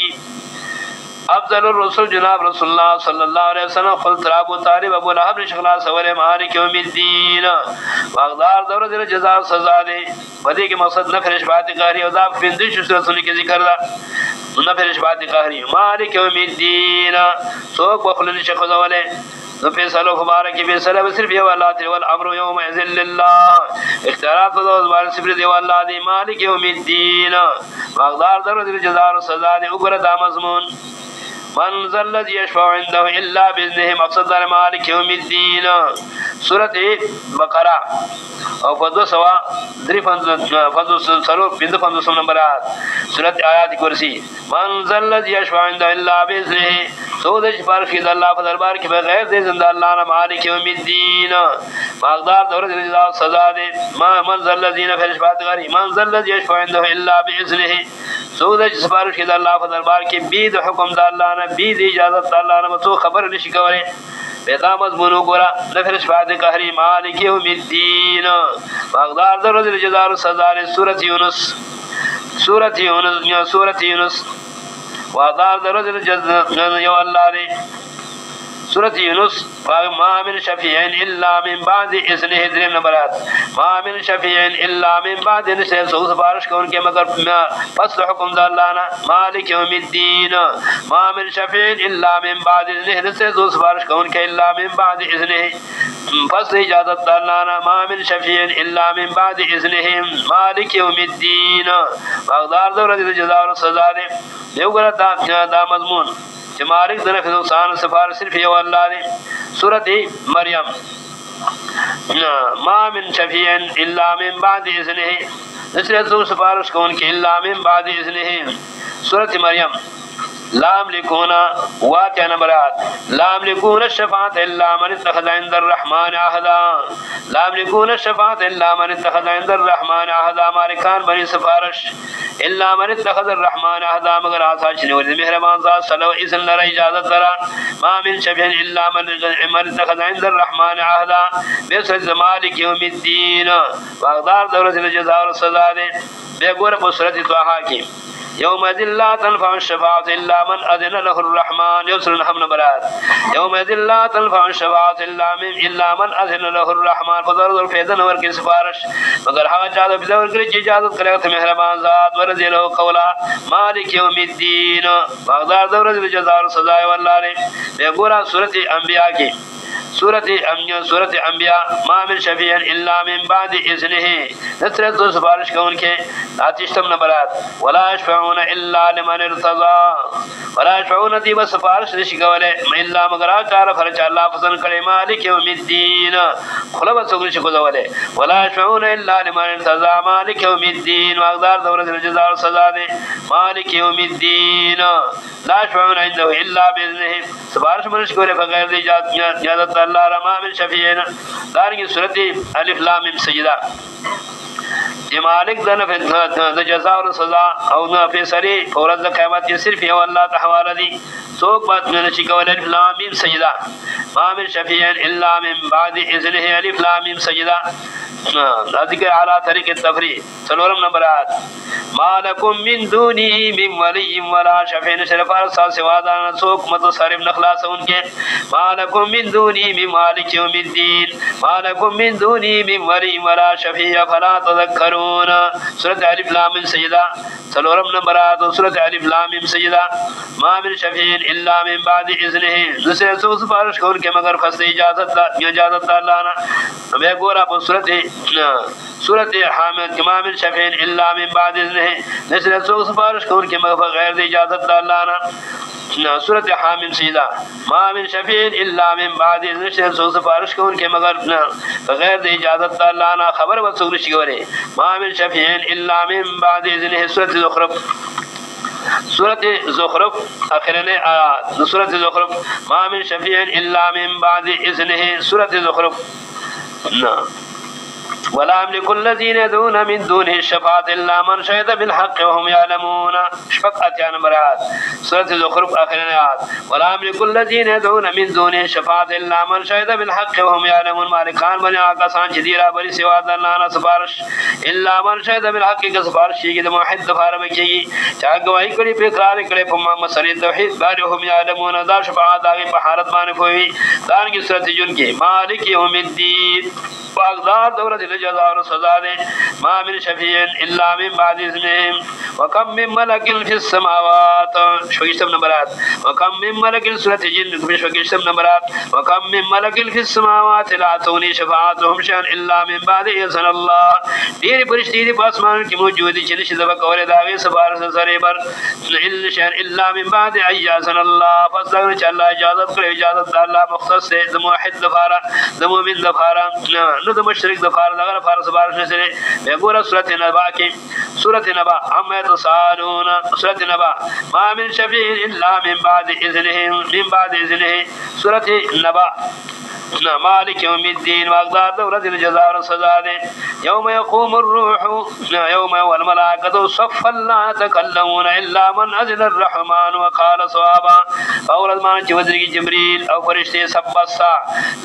Speaker 1: अफजल रसूल जनाब रसूलुल्लाह सल्लल्लाहु अलैहि वसल्लम खुल तराबु तारिब अबू लहब शिखला सवरे मालिक यौमिद्दीन वागदार दौर दिल जज़ा सजा दे बदी के मकसद न फिर बात कहरी और दा फिंदिश सुन के जिक्र दा न फिर बात कहरी मालिक यौमिद्दीन सो बखल शिखला वाले तो फैसलो मुबारक की फैसला सिर्फ ये वाला थे वल अमरु यौम इज़िल्लाह इख्तियारात तो बार सिर्फ दे वाला दी मालिक यौमिद्दीन वागदार दौर दिल जज़ा और सजा दे उगर दा मजमून मन ज़ल्लज़ी यशफ़अु इंदहु इल्ला बिइज़्निही मक़सद दर मालिक यौमिद्दीन सूरत बकरा और फदो सवा फदो सलो बिंदु फदो नंबर सूरत आयत कुर्सी मन ज़ल्लज़ी यशफ़अु इंदहु इल्ला बिइज़्निही सोदश पर खिद अल्लाह दरबार के बगैर दे जिंदा अल्लाह ना मालिक यौमिद्दीन मागदार दौर जज़ा सजा दे मन ज़ल्लज़ी न फिर बात करी मन ज़ल्लज़ी यशफ़अु इंदहु इल्ला बिइज़्निही सोदश सिफारिश की अल्लाह दरबार के बीद हुक्म दा अल्लाह ने बीद इजाजत अल्लाह ने तो खबर निश करे बेदा मजमून गोरा नफर शफात कहरी मालिक यौमिद्दीन मकदार दर जज़ा सजा सूरत यूनुस वादार दर जज़ा यो अल्लाह ने सूरत यूनुस मा मिन शफीइन इल्ला मिन बाद इज़्निहि द्रीम नंबरात मा मिन शफीइन इल्ला मिन बाद इज़्निहि सो सिफारिश को उनके मगर पस हुक्म द अल्लाह ना मालिक यौमिद्दीन मा मिन शफीइन इल्ला मिन बाद इज़्निहि से सो सिफारिश को उनके इल्ला मिन बाद इज़्निहि पस इजाजत द अल्लाह ना मा मिन शफीइन इल्ला मिन बाद इज़्निहि मालिक यौमिद्दीन वागदार दौर जज़ा और सजा दे देवगरा दा मजमून मालिक दरफ नुकसान सिफारिश सिर्फ ये अल्लाह ने सूरत मरियम मा मिन शफीइन इल्ला मिन बाद इज़्निहि इसलिए तो सिफारिश को उनके इल्ला मिन बाद इज़्निहि सूरत मरियम लाम लिकुना वाक़िया नंबरात लाम लिकुना शफाअत इल्ला मन इत्तखज़ इंदर रहमान अहदा लाम लिकुना शफाअत इल्ला मन इत्तखज़ इंदर रहमान अहदा मालिकान बनी सिफारिश इल्ला मन इत्तखज़ रहमान अहदा मगर आसाच ने मेहरबान ज़ात सलो इज़न लरा इजाजत दरा मा मिन शफीइन इल्ला मन इत्तखज़ इंदर रहमान अहदा बेसज मालिक यौमिद्दीन वागदार दौलत जज़ा और सजा दे बेगोर बुसरत तहा की यौमइज़िन ला तनफ़उ शफ़ाअत इल्ला मन अज़िन लहुर रहमान युसरन हम नंबरात यौमइज़िन ला तनफ़उ शफ़ाअत इल्ला मन अज़िन लहुर रहमान फज़रुल फैज़न वर की सिफारिश मगर हा चादर बिदवर की इजाजत करे तो मेहरबान ज़ात वरज़ लो कौला मालिक यौमिद्दीन वागदार दौर जज़ा और सजा अल्लाह ने बेगोरा सूरत अंबिया की सूरत अंबिया मा मिन शफीइन इल्ला मिन बाद इज़्निहि नसरत तो सिफारिश को उनके आतिशतम नंबरात वला यशफ़ऊन इल्ला लिमन इर्तज़ा वला यशफ़ऊन दी बस सिफारिश निशिकवले इल्ला मगर आचार फरच अल्लाह पसंद करे मालिक यौमिद्दीन खुला बस सुगरिश को दवले वला यशफ़ऊन इल्ला लिमन इर्तज़ा मालिक यौमिद्दीन वागदार दौलत जज़ा और सजा दे मालिक यौमिद्दीन ला यशफ़ऊन इंदहु इल्ला बिइज़्निहि सिफारिश मनुष्य को बगैर इजाजत अल्लाह रमा मिन शफीइन दार की सूरत अलिफ लाम मिम सजदा ये मालिक दन जज़ा और सजा और न फैसले फौरत क़यामत की सिर्फ ये अल्लाह का हवाला दी सोक बात में शिकवल अलिफ लाम मिम सजदा मा मिन शफीइन इल्ला मिन बाद इज़्निहि अलिफ लाम मिम सजदा ज़िक्र अला तरीक़ तफरीक़ सलोरम नंबरात मा लकुम मिन दूनी मिन वली वला शफीइन शरफार सा सिवादा सोक मुतसरिफ नखलास उनके मा लकुम मिन दूनी मिन मालिक यौमिद्दीन मा लकुम मिन दूनी मिन वली वला शफी फला तज़क्करून सूरत अलिफ लाम मिम सजदा सलोरम नंबरात सूरत अलिफ लाम मिम सजदा मा मिन शफीइन इल्ला मिन बाद इज़्निहि दूसरे सो सिफारिश को उनके मगर फस इजाजत अल्लाह ना मैं गोरा सूरत हामिद मा मिन शफीइन इल्ला मिन बाद इज़्निहि दूसरे सो सिफारिश को उनके मगर गैर इजाजत अल्लाह ना सूरत हामिद सीधा मा मिन शफीइन इल्ला मिन बाद इज़्निहि सो सिफारिश को उनके मगर गैर इजाजत अल्लाह ना खबर व सुगरिश गोरे मा मिन शफीइन इल्ला मिन बाद इज़्निहि सूरत ज़ुखरुफ आखिरने आयात सूरत ज़ुखरुफ मा मिन शफीइन इल्ला मिन बाद इज़्निहि सूरत ज़ुखरुफ ना वला यमलिकु लज़ीना यदऊन मिन दूनिहि शफ़ाअत इल्ला मन शहिद बिल हक़्क़ि व हुम यअलमून शफ़क़त या नंबरात सूरत ज़ुखरुफ आखिरने आयात वला यमलिकु लज़ीना यदऊन मिन दूनिहि शफ़ाअत इल्ला मन शहिद बिल हक़्क़ि व हुम यअलमून मालिकान बने आकाशान जदीरा बरी सिवा अल्लाह ना सिफारिश इल्ला मन शहिद बिल हक़्क़ि का सिफारिश की मुहिद दफार में की चाहे गवाही करी पे इकरार करे मोहम्मद सल्लल्लाहु अलैहि वसल्लम बारे हुम यअलमून दा शफ़ाअत आगे बहारत माने हुई दान की सूरत जुन के मालिक यौमिद्दीन वागदार दौलत जज़ा और सजा दे मा मिन शफीइन इल्ला मिन बाद इज़्निहि व कम मिन मलकिन फिस समावात शोगिशम नंबरात व कम मिन मलकिन सूरत जिन शोगिशम नंबरात व कम मिन मलकिन फिस समावात ला तुनी शफाअतुहुम शैअन इल्ला मिन बाद इज़्न अल्लाह ढेर फरिश्ते आसमान की मौजूद जिन शिदब कौले दावे सबार सरे पर इल्ला शैअन इल्ला मिन बाद इज़्न अल्लाह फज़ल चला इजाजत करे इजाजत अल्लाह मुख्तस से मुहिद दफारा मुमिन दफारा नुद मशरिक दफार दगर फार सबार नसरे बेगोरा सूरत नबा की सूरत नबा अम्मा तसालून सूरत नबा मा मिन शफीइन इल्ला मिन बाद इज़्निहि सूरत नबा मालिक यौमिद्दीन वागदार दौलतिल जज़ा और सजा दे यौम यक़ूमुर रूहु यौम वल मलाइकतु सफ़्फ़न ला यतकल्लमून इल्ला मन अज़िनर रहमान व क़ाल सवाबा और मान जिब्रील की जिब्रील और फरिश्ते सब बसा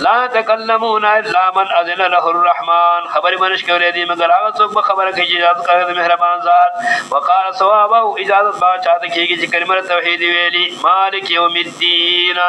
Speaker 1: ला यतकल्लमून इल्ला मन अज़िन लहुर रहमान खबर मनुष्य के रे दी मगर आग सुब खबर की इजाजत कर मेहरबान ज़ात व क़ाल सवाबा इजाजत बा चाहत की कलिमा तौहीद वेली मालिक यौमिद्दीन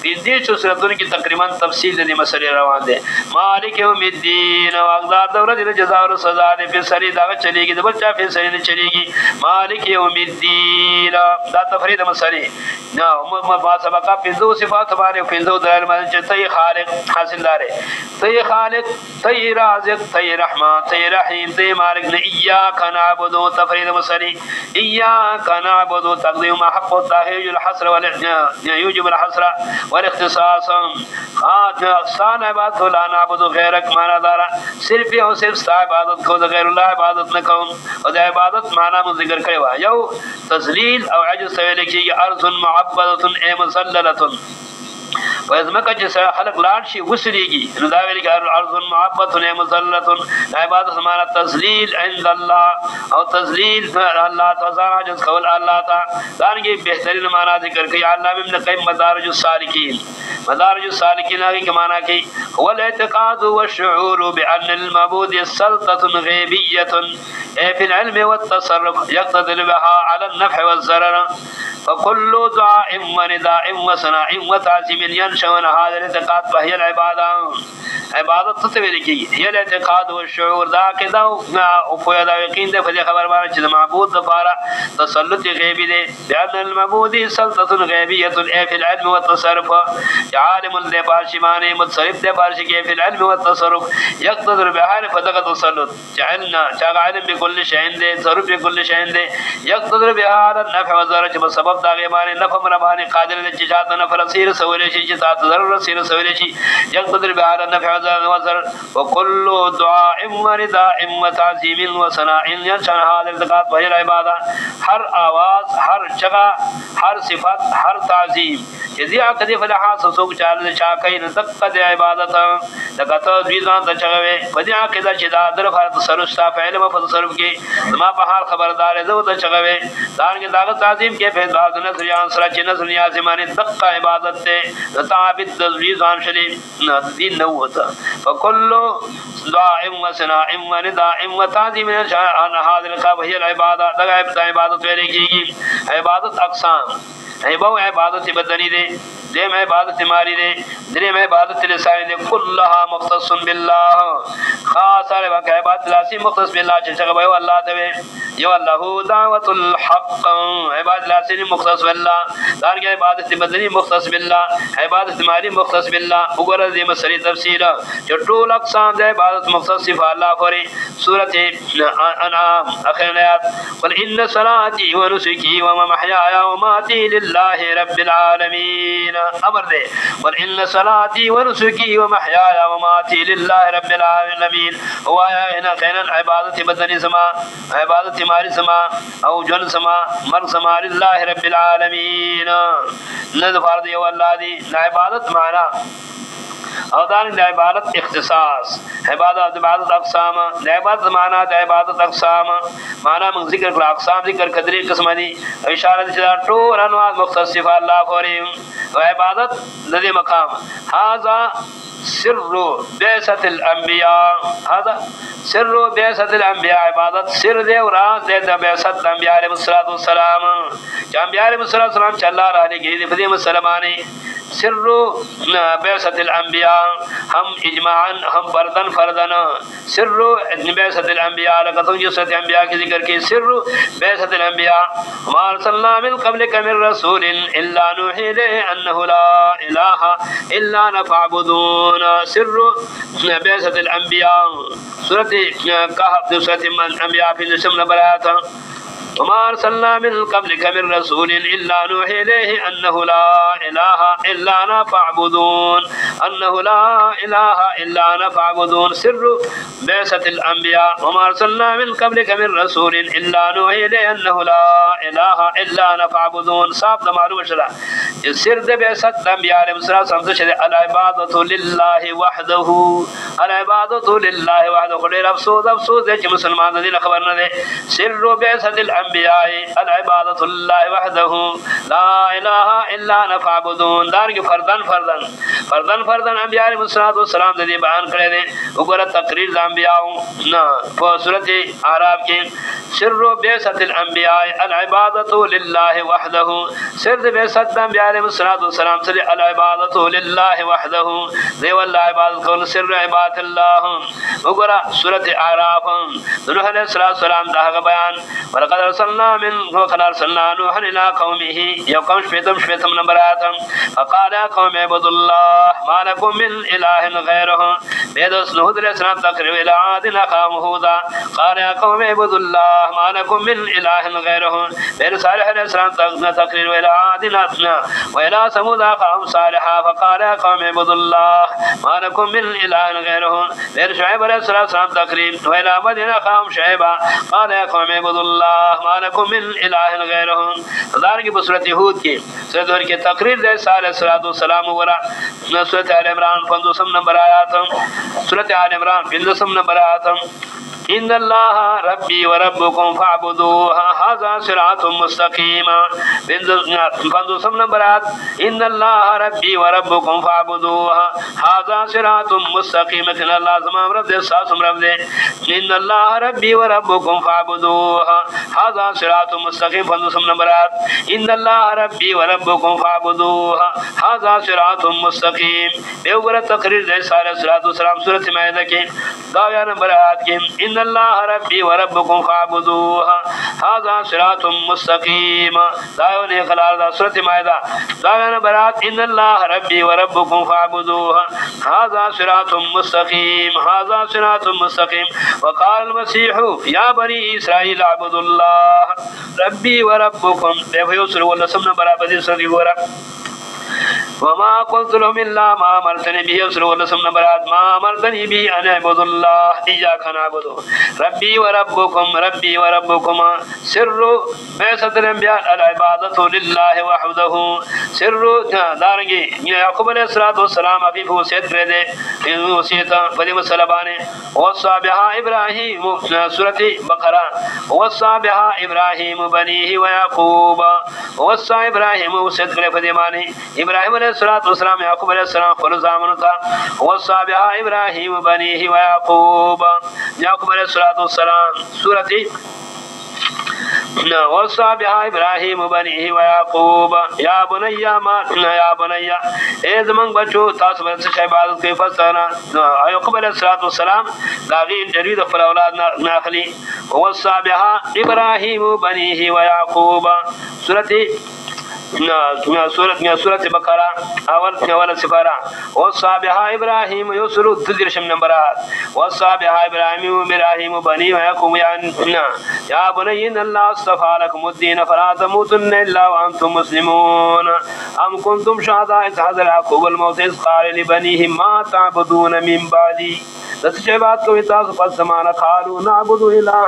Speaker 1: इद्दी सूरतुन की तकरीबन तफसील दी मसले रवान दे मालिक यौमिद्दीन वागदार दौलत जज़ा और सजा दे फिर सरी दावत चलेगी तो बच्चा फिर सरी चलेगी मालिक यौमिद्दीन दा तफरीद मसले ना मा सबका फिजो सिफात बारे फिजो दलाल मान तय खालिक हासिलदार है तय खालिक तय राज़िक तय रहमान तय रहीम तय मालिक ने इय्याका नअबुदु तफरीद मसले इय्याका नअबुदु तक़दीम हक़ व ताहीजुल हस्र वल युजिब अल हस्र वल इख्तिसास सान इबादत ला नअबुदु गैरक माना दारा सिर्फ और सिर्फ इबादत को गैरुल्लाह इबादत न कौन और इबादत माना में जिक्र करे वा यो तज़लील और अजज़ सवेले की अर्ज़ुन मुअब्बदतुन ए मुसल्ललतुन वज़म का जैसा हलक लाडशी वसरीगी नदावेली का अर्ज़ुन मुअब्बतुन ए मुसल्लतुन इबादत माना तज़लील इंद अल्लाह और तज़लील अल्लाह तआला जस कौल अल्लाह ता दान के बेहतरीन माना जिक्र किया अल्लाह इब्न क़य्यिम मदारिजुस सालिकीन आगे के माना की वल इतिक़ाद व शुऊर बिअन अल मबूद सल्ततुन गैबियतुन ए फिल इल्म व तसर्रुफ यक़तदिर बिहा अला नफ़ व ज़रर फकुल्लु दुआइन व निदाइन व सनाइन व ताज़ीमिन यनशउन हाज़ा इतिक़ाद फहियल इबादत तस्वीर की ये इतिक़ाद व शुऊर दा के दा उफया दा यकीन दे फजे खबर बार चीज माबूद दफारा तसल्लुत गैबी दे बिअन अल मबूद सल्ततुन गैबियतुन ए फिल इल्म व तसर्रुफ आलिमुल दे बाशिमाने मुतसरिफ दे बारिश के फिल इल्म व तसर्रुफ यक़तदिर बिहा फदक तसल्लुत चालना चागा इल्म बिकुल्ल शैइन दे तसर्रुफ बिकुल्ल शैइन दे यक़तदिर बिहा अला नफ़ व ज़रर जब सबब दागे माने नफ़ मरबाने कादिर दे चिजात नफ़ रसीर सवले शी चितात ज़रर रसीर सवले शी यक़तदिर बिहा अला नफ़ व ज़रर व कुल्लु दुआइन व निदाइन व ताज़ीमिन व सनाइन यनशअन हाज़ा इतिक़ाद फहियल इबादत हर आवाज़ हर जगह हर सिफत हर ताज़ीम यदि आकदे फलहा सोक चाल शाकई न तक इबादत लगत द्विजान तचवे फदिया के चिदा दर भारत सरुस्ता पहले में फसरुफ के मा पहाड़ खबरदार है जो तचवे दान के दागत ताज़ीम के फैसला नजरियान सरा चिन्ह दुनिया से माने तक इबादत से ताबिद द्विजान शरीफ दिन न होता फकुल्लु दुआइन व सनाइन व निदाइन व ताज़ीम शान हाज़िर का वही इबादत दगा इबादत वेरे की इबादत अक़साम बहु इबादत बदनी दे दे में इबादत मारी दे दिले में इबादत लिसानी दे कुल्लहा मुख्तसुन बिल्लाह खास है वाक़ इबादत लासी मुख्तस बिल्लाह जगह भयो अल्लाह तवे यो अल्लाहु दावतुल हक़ इबादत लासी मुख्तस बिल्लाह दार के इबादत बदनी मुख्तस बिल्लाह इबादत मारी मुख्तस बिल्लाह उगर दे मसली तफसीर जो टोल अक़साम दे इबादत मुख्तस सिफ अल्लाह फरी सूरत अनआम आखिर आयत क़ुल इन्न सलाती व नुसुकी व महयाया व ममाती लिल्लाहि रब्बिल आलमीन अमर दे क़ुल इन्न सलाती व नुसुकी व महयाया व ममाती लिल्लाहि रब्बिल आलमीन वाया इन कैनन इबादत बदनी समा इबादत मारी समा औ जन समा मर समा लिल्लाहि रब्बिल आलमीन नद फर्द यो अल्लाह दी ना इबादत माना अवदान इबादत इख्तिसास इबादत अक़साम इबादत माना इबादत अक़साम माना में जिक्र कर अक़साम जिक्र कदरी किस्म दी इशारा दिशा टोर अनवाज मुख्तसिफ अल्लाह फरी व इबादत नदी मकाम हाजा सिर्रु बेसतिल अंबिया हाजा सिर्रु बेसतिल अंबिया इबादत सिर दे और राज दे बेसत अंबिया अलैहिस्सलातु वस्सलाम अंबिया अलैहिस्सलाम चल्ला रहे की फदी मुसलमानी सिर्रु बेसतिल अंबिया हम इजमान हम फर्दन फर्दन सिर्रु बेसतिल अंबिया लगतों जो सत अंबिया की जिक्र की सिर्रु बेसतिल अंबिया मा अरसलना मिन क़ब्लिका मिन रसूलिन इल्ला नूही इलैहि अन्नहु ला इलाहा इल्ला अना फ़अबुदून सिर्रु बेसतिल अंबिया सूरत कहफ सूरत अंबिया फिर जिस्म नंबर आया था वमा अरसलना मिन क़ब्लिका मिन रसूलिन इल्ला नूही इलैहि अन्नहु ला इलाहा इल्ला अना फ़अबुदून अन्नहु ला इलाहा इल्ला अना फ़अबुदून सिर्रु बैसतिल अंबिया वमा अरसलना मिन क़ब्लिका मिन रसूलिन इल्ला नूही इलैहि अन्नहु ला इलाहा इल्ला अना फ़अबुदून। साफ द मालूम शरा सिर दे बैसत अंबिया अलैहिस्सलाम से अल इबादतु लिल्लाहि वहदहु अल इबादतु लिल्लाहि वहदहु। डेर अफसोस अफसोस है कि मुसलमान दिल खबर न दे सिर्रु बैसतिल अंबिया अल इबादतु लिल्लाहि वहदहु ला इलाहा इल्ला अना फ़अबुदून। दार के फर्दन फर्दन फर्दन फर्दन अंबिया अलैहिस्सलाम दे बयान करे दे उगर तकरीर अंबिया ना सूरत आराफ के सिर्रु बैसतिल अंबिया अल इबादतु लिल्लाहि वहदहु सिर बैसत अंबिया अलैहिस्सलाम से अल इबादतु लिल्लाहि वहदहु देवल्ला इबादत को सिर इबादतल्लाह उगरा सूरत आराफ नूह अलैहिस्सलाम दा बयान वलक़द अरसलना मिन वक़द अरसलना नूहन इला क़ौमिही यौकम श्वेतम नंबर आयतम फ़क़ाल या क़ौम इब्दुल्लाह मा लकुम मिन इलाहिन गैरुहु बेदस नूह अलैहिस्सलाम तक़रीर इला आदिन अख़ाहुम हूदा क़ाल या क़ौम इब्दुल्लाह मा लकुम मिन इलाहिन गैरुहु बेद सालिह अलैहिस्सलाम तक़रीर इला आदिन व इला समूद अख़ाहुम सालिहा फ़क़ाल या क़ौम इब्दुल्लाह मा लकुम मिन इलाहिन गैरुहु बेद शुऐब अलैहिस्सलाम तक़रीर व इला मदीन अख़ाहुम शुऐबा क़ाल या क़ौम इब्दुल्लाह मा लकुम मिन इलाहिन गैरुहु। ज़ार की सूरत हूद की सूरत की तक़रीर दे सलाम वरा सूरत आल इमरान 50 नंबर आयत सूरत आल इमरान 50 नंबर आयत इन्नल्लाह रब्बी व रब्बुकुम फ़अबुदूह हाज़ा सिरातुम मुस्तक़ीम 50 नंबर आयत इन्नल्लाह रब्बी व रब्बुकुम फ़अबुदूह हाज़ा सिरातुम मुस्तक़ीम। अल्लाह तमाम रब दे सासुम रब दे इन्नल्लाह रब्बी व रब्बुकुम फ़अबुदूह हाज़ा सिरातुम मुस्तक़ीम 50 नंबर आयत इन्नल्लाह रब्बी व रब्बुकुम फ़अबुदूह हाज़ा सिरातुम मुस्तक़ीम। बेवरा तक़रीर दे सलाम सूरत माइदा के 10 नंबर आयत के इन्नल्लाह रब्बी व रब्बुकुम फ़अबुदूह हाज़ा सिरातुम मुस्तक़ीम। दायो ने खलाल दा सूरत माइदा 10 नंबर आयत इन्नल्लाह रब्बी व रब्बुकुम फ़अबुदूह हाज़ा सिरातुम मुस्तक़ीम हाज़ा सिरातुम मुस्तक़ीम। वक़ाल मसीहु या बनी इस्राईल अब्दुल्लाह रब्बी व रब्बुकुम देखो सूरत 19 नंबर आयत सूरत गोरा वमा क़ुल्तु लहुम इल्ला मा अमरतनी बिही सूरत 19 नंबर आयत मा अमरतनी बिही अन अअबुदुल्लाह इय्याका नअबुदु रब्बी व रब्बुकुम सिर्रु बैसतिल अंबिया अल इबादतु लिल्लाहि वहदहु सिर्रु दारंगी याकूब अलैहिस्सलाम अफीफ वसीयत करे दे वसीयत बदी मसलबाने वसा बिहा इब्राहीम सूरत बकरा वसा बिहा इब्राहीम बनीही व याकूब वसा इब्राहीम वसीयत करे बदी माने इब्राहिम अलैहिस्सलाम याकूब अलैहिस्सलाम को ज़ामन था वसा बिहा इब्राहीम बनीही व याकूब याकूब अलैहिस्सलाम सूरत वसा बिहा इब्राहीम बनीही व याकूब या बुनैया ए ज़मन बच्चो तास बरस से इबादत के फसना याकूब अलैहिस्सलाम दागी इंटरव्यू द औलाद नाखली वसा बिहा इब्राहीम बनीही व याकूब सूरत बकरा अवल सिफारा वसा बिहा इब्राहीम युसरु 30 नंबर वसा बिहा इब्राहीम बनी व याकूब या बुनय्या इन्नल्लाह अस्तफ़ा लकुमुद्दीन फला तमूतुन्ना इल्ला व अंतुम मुस्लिमून अम कुंतुम शुहदा इज़ हज़र याकूबुल मौत इज़ क़ाल लिबनीहि मा तअबुदून मिन बादी दस बात को तास पस समाना खालू नअबुदु इलाह